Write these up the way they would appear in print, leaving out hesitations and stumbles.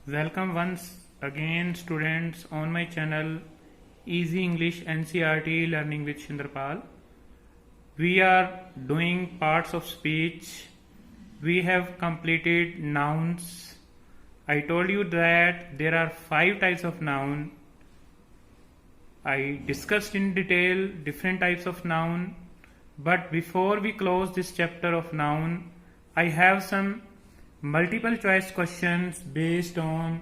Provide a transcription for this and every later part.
Welcome once again students on my channel Easy English NCERT Learning with Shindarpal. We are doing parts of speech. We have completed nouns. I told you that there are 5 types of noun. I discussed in detail different types of noun. But before we close this chapter of noun, I have some multiple choice questions based on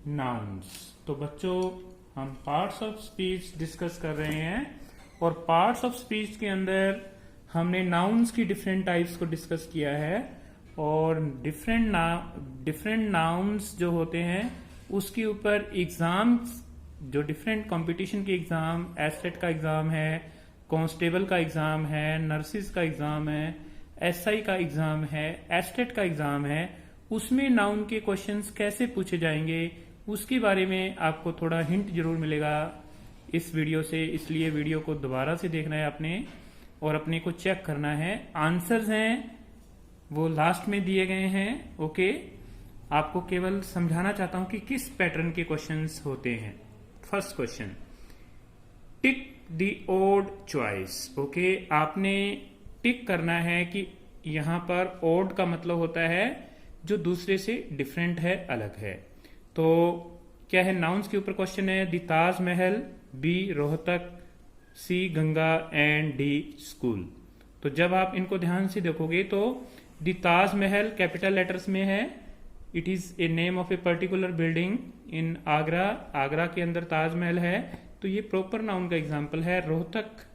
nouns. तो बच्चों, हम parts of speech discuss कर रहे हैं और parts of speech के अंदर हमने नाउन्स की डिफरेंट टाइप्स को डिस्कस किया है और डिफरेंट नाउन्स जो होते हैं उसके ऊपर एग्जाम्स, जो डिफरेंट कंपटीशन के एग्जाम, एसटेट का एग्जाम है, कांस्टेबल का एग्जाम है, नर्सिस का एग्जाम है, एसआई का एग्जाम है, एस्टेट का एग्जाम है, उसमें नाउन के क्वेश्चंस कैसे पूछे जाएंगे उसके बारे में आपको थोड़ा हिंट जरूर मिलेगा इस वीडियो से। इसलिए वीडियो को दोबारा से देखना है आपने और अपने को चेक करना है। आंसर्स हैं वो लास्ट में दिए गए हैं। ओके, आपको केवल समझाना चाहता हूं कि किस पैटर्न के क्वेश्चंस होते हैं। First question, tick the odd choice. Okay, आपने टिक करना है कि यहां पर ओड का मतलब होता है जो दूसरे से डिफरेंट है, अलग है। तो क्या है, नाउन्स के ऊपर क्वेश्चन है। The Taj Mahal, B Rohtak, C Ganga and D school. तो जब आप इनको ध्यान से देखोगे तो दी ताजमहल कैपिटल लेटर्स में है। It is a name of a particular building in Agra. Agra के अंदर ताजमहल है, तो ये प्रॉपर नाउन का एग्जाम्पल है। रोहतक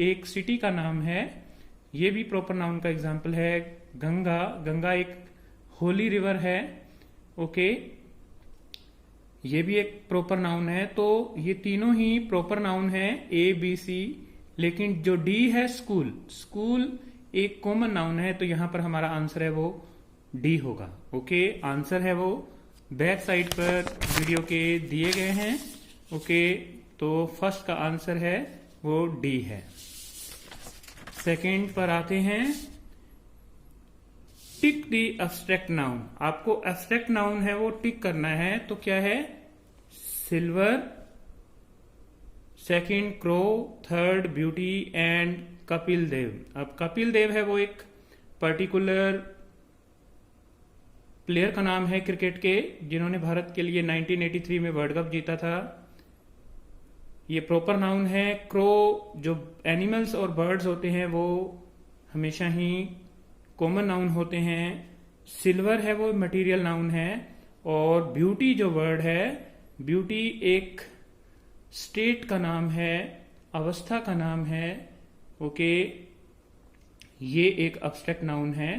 एक सिटी का नाम है, ये भी प्रॉपर नाउन का एग्जाम्पल है। गंगा, गंगा एक होली रिवर है। ओके, ये भी एक प्रॉपर नाउन है। तो ये तीनों ही प्रॉपर नाउन है, ए बी सी। लेकिन जो डी है, स्कूल, स्कूल एक कॉमन नाउन है, तो यहां पर हमारा आंसर है वो डी होगा। ओके, आंसर है वो बैक साइड पर वीडियो के दिए गए हैं। ओके, तो फर्स्ट का आंसर है वो डी है। सेकेंड पर आते हैं, टिक दी एब्स्ट्रैक्ट नाउन। आपको एब्स्ट्रैक्ट नाउन है वो टिक करना है। तो क्या है, silver, second crow, third beauty and Kapil Dev. अब कपिल देव है वो एक पर्टिकुलर प्लेयर का नाम है क्रिकेट के, जिन्होंने भारत के लिए 1983 में वर्ल्ड कप जीता था। ये प्रॉपर नाउन है। क्रो, जो एनिमल्स और बर्ड्स होते हैं वो हमेशा ही कॉमन नाउन होते हैं। सिल्वर है वो मटेरियल नाउन है। और ब्यूटी जो वर्ड है, ब्यूटी एक स्टेट का नाम है, अवस्था का नाम है। ओके, ये एक एब्स्ट्रैक्ट नाउन है।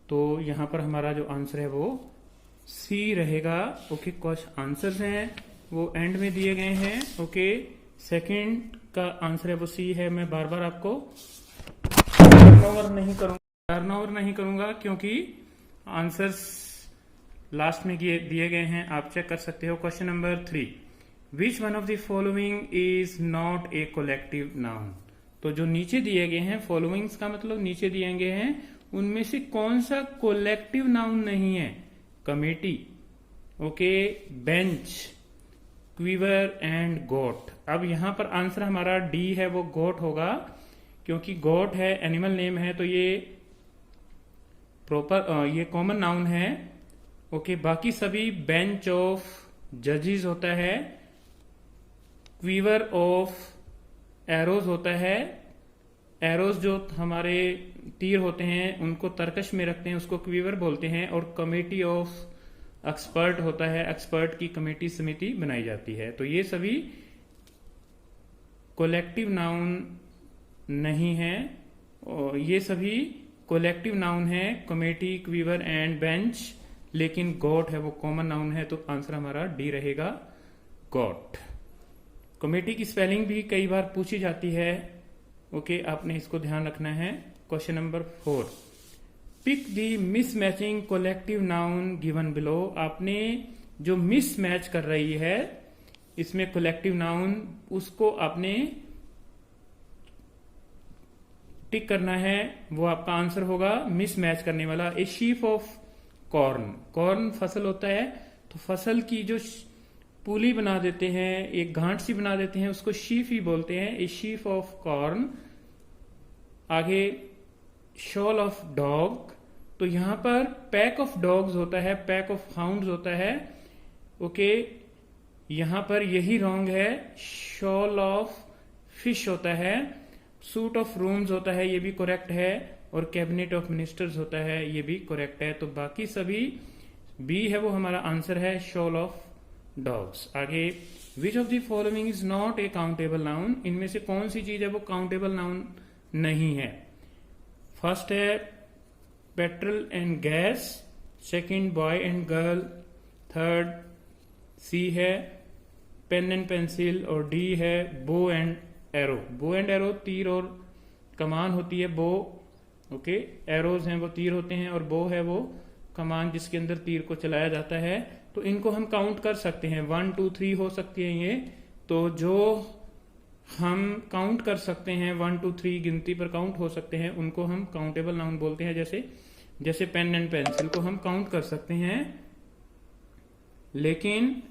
तो यहां पर हमारा जो आंसर है वो सी रहेगा। ओके, कुछ आंसर्स हैं वो एंड में दिए गए हैं। ओके, सेकंड का आंसर है वो सी है। मैं बार बार आपको टर्नओवर नहीं करूंगा क्योंकि आंसर्स लास्ट में दिए गए हैं, आप चेक कर सकते हो। Question number 3, which one of the following is not A collective noun. तो जो नीचे दिए गए हैं, फॉलोइंग्स का मतलब नीचे दिए गए हैं, उनमें से कौन सा कोलेक्टिव नाउन नहीं है। Committee, okay, bench, quiver and goat. अब यहां पर आंसर हमारा डी है वो गोट होगा, क्योंकि गोट है एनिमल नेम है, तो ये प्रॉपर ये कॉमन नाउन है। ओके, बाकी सभी बेंच ऑफ जजेस होता है, क्वीवर ऑफ एरोज होता है। एरोज जो हमारे तीर होते हैं उनको तरकश में रखते हैं, उसको क्वीवर बोलते हैं। और कमेटी ऑफ एक्सपर्ट होता है, एक्सपर्ट की कमेटी समिति बनाई जाती है। तो ये सभी कोलेक्टिव नाउन नहीं है, और ये सभी कोलेक्टिव नाउन है, कमेटी, क्वीवर एंड बेंच। लेकिन गॉट है वो कॉमन नाउन है, तो आंसर हमारा डी रहेगा, गॉट। कमेटी की स्पेलिंग भी कई बार पूछी जाती है। ओके, आपने इसको ध्यान रखना है। Question number 4, pick the mismatching collective noun given below. आपने जो मिसमैच कर रही है इसमें कोलेक्टिव नाउन, उसको आपने टिक करना है, वो आपका आंसर होगा मिसमैच करने वाला। ए शीफ ऑफ कॉर्न, कॉर्न फसल होता है, तो फसल की जो पुली बना देते हैं, एक गांठ सी बना देते हैं, उसको शीफ ही बोलते हैं, ए शीफ ऑफ कॉर्न। आगे शॉल ऑफ डॉग, तो यहां पर पैक ऑफ डॉग्स होता है, पैक ऑफ हाउंड्स होता है। ओके, यहां पर यही रॉन्ग है, शॉल ऑफ फिश होता है, सूट ऑफ रूम्स होता है, ये भी करेक्ट है, और कैबिनेट ऑफ मिनिस्टर्स होता है, ये भी करेक्ट है। तो बाकी सभी बी है वो हमारा आंसर है, शॉल ऑफ डॉग्स। आगे, which of the following is not a countable noun, इनमें से कौन सी चीज है वो काउंटेबल नाउन नहीं है। फर्स्ट है petrol and gas, second boy and girl, third C है पेन एंड पेंसिल, और डी है bow and arrow. Bow and arrow तीर और कमान होती है, बो। ओके, एरोज हैं वो तीर होते हैं, और बो है वो कमान जिसके अंदर तीर को चलाया जाता है। तो इनको हम काउंट कर सकते हैं, 1 2 3 हो सकती है ये। तो जो हम काउंट कर सकते हैं 1 2 3 गिनती पर काउंट हो सकते हैं, उनको हम काउंटेबल नाउन बोलते हैं। जैसे पेन एंड पेंसिल को हम काउंट कर सकते हैं, लेकिन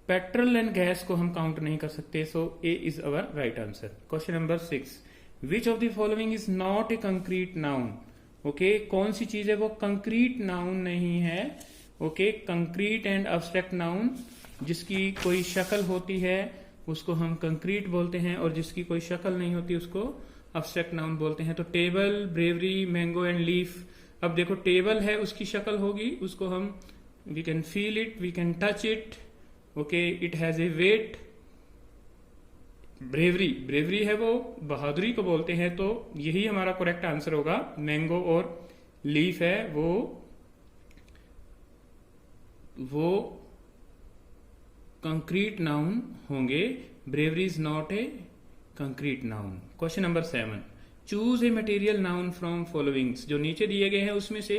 पेट्रोल एंड गैस को हम काउंट नहीं कर सकते। So A is our right answer. Question number 6, which of the following is not a concrete noun. Okay, कौन सी चीज है वो कंक्रीट नाउन नहीं है। Okay, concrete and abstract noun, जिसकी कोई शक्ल होती है उसको हम कंक्रीट बोलते हैं, और जिसकी कोई शक्ल नहीं होती उसको अब्स्ट्रैक्ट नाउन बोलते हैं। तो table, bravery, mango and leaf. अब देखो, टेबल है उसकी शक्ल होगी, उसको हम we can feel it, we can touch it. Okay, it has a weight. Bravery है वो बहादुरी को बोलते हैं, तो यही हमारा करेक्ट आंसर होगा। मैंगो और लीफ है वो कंक्रीट नाउन होंगे। Bravery is not a concrete noun. Question number 7, choose a material noun from followings. जो नीचे दिए गए हैं उसमें से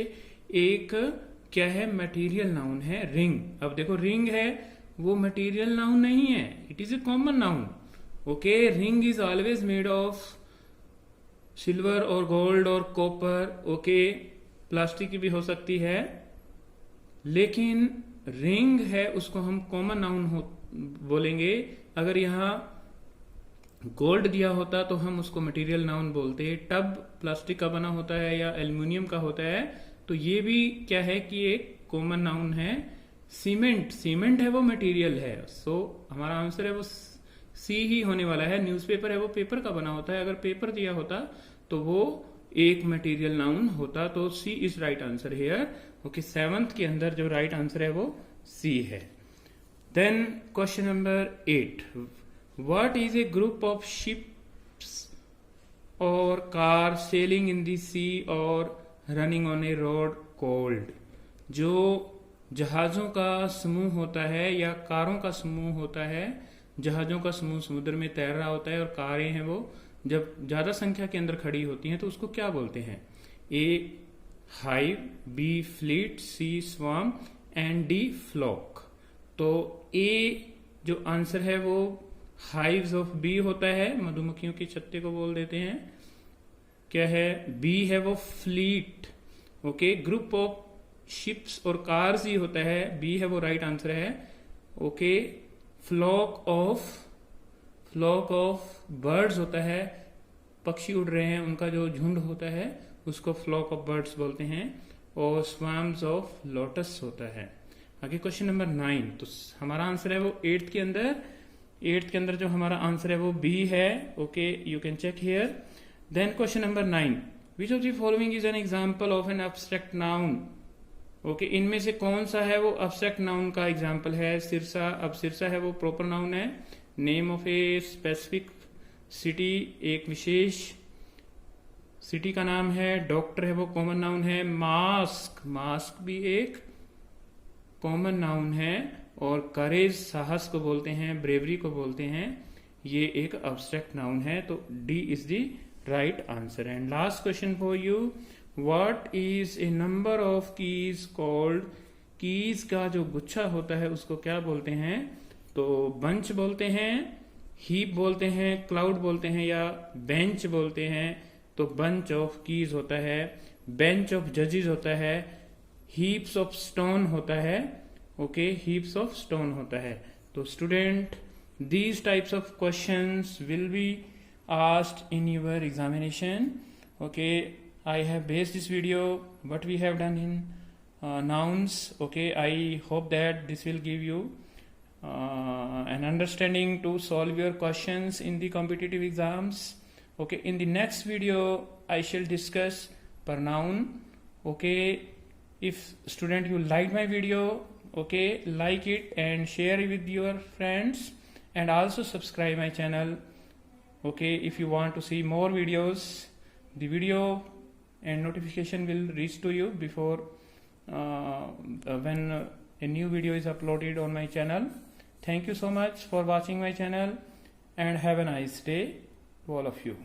एक क्या है, मटेरियल नाउन है, रिंग। अब देखो, रिंग है वो मटेरियल नाउन नहीं है, it is a common noun. Okay, ring is always made of silver और गोल्ड और कॉपर। ओके, प्लास्टिक की भी हो सकती है, लेकिन रिंग है उसको हम कॉमन नाउन बोलेंगे। अगर यहां गोल्ड दिया होता तो हम उसको मटेरियल नाउन बोलते। टब प्लास्टिक का बना होता है या एल्युमिनियम का होता है, तो ये भी क्या है कि एक कॉमन नाउन है। सीमेंट है वो मटेरियल है। सो हमारा आंसर है वो सी ही होने वाला है। न्यूज़पेपर है वो पेपर का बना होता है, अगर पेपर दिया होता तो वो एक मटेरियल नाउन होता। तो C is right answer here. Okay, 7th के अंदर जो राइट आंसर है वो सी है। Then question number 8, what is a group of ships or car sailing in the sea or running on a road called. जो जहाजों का समूह होता है या कारों का समूह होता है, जहाजों का समूह समुद्र में तैर रहा होता है, और कारें हैं वो जब ज्यादा संख्या के अंदर खड़ी होती हैं तो उसको क्या बोलते हैं। A hive, B fleet, C swarm and D flock. तो ए जो आंसर है वो हाइव्स ऑफ बी होता है, मधुमक्खियों के छत्ते को बोल देते हैं। क्या है, बी है वो fleet. Okay, group of ships और कार्स ही होता है, बी है वो राइट आंसर है। ओके, फ्लॉक ऑफ बर्ड्स होता है, पक्षी उड़ रहे हैं उनका जो झुंड होता है उसको फ्लॉक ऑफ बर्ड्स बोलते हैं। और स्वार्म्स ऑफ लोटस होता है। आगे क्वेश्चन नंबर 9, तो हमारा आंसर है वो 8th के अंदर जो हमारा आंसर है वो बी है। Okay, you can check here. Then question number 9, which of the following is an example of an abstract noun. Okay, इनमें से कौन सा है वो एब्स्ट्रैक्ट नाउन का एग्जाम्पल है। सिरसा। अब सिरसा है वो प्रॉपर नाउन है। Name of a specific city, एक विशेष सिटी का नाम है। डॉक्टर है वो कॉमन नाउन है। मास्क भी एक कॉमन नाउन है। और करेज साहस को बोलते हैं, ब्रेवरी को बोलते हैं, ये एक एब्स्ट्रैक्ट नाउन है। तो D is the right answer. And last question for you, what is A number of keys called. Keys का जो गुच्छा होता है उसको क्या बोलते हैं। तो बंच बोलते हैं, हीप बोलते हैं, क्लाउड बोलते हैं, या बेंच बोलते हैं। तो बंच ऑफ कीज होता है, बेंच ऑफ जजेस होता है, हीप्स ऑफ स्टोन होता है, ओके, heaps of stone होता है. तो student, these types of questions will be asked in your examination. Okay, I have based this video what we have done in nouns. Okay, I hope that this will give you an understanding to solve your questions in the competitive exams. Okay, in the next video I shall discuss pronoun. Okay, if student you like my video, okay, like it and share it with your friends, and also subscribe my channel. Okay, if you want to see more videos, the video and notification will reach to you before when a new video is uploaded on my channel. Thank you so much for watching my channel, and have a nice day to all of you.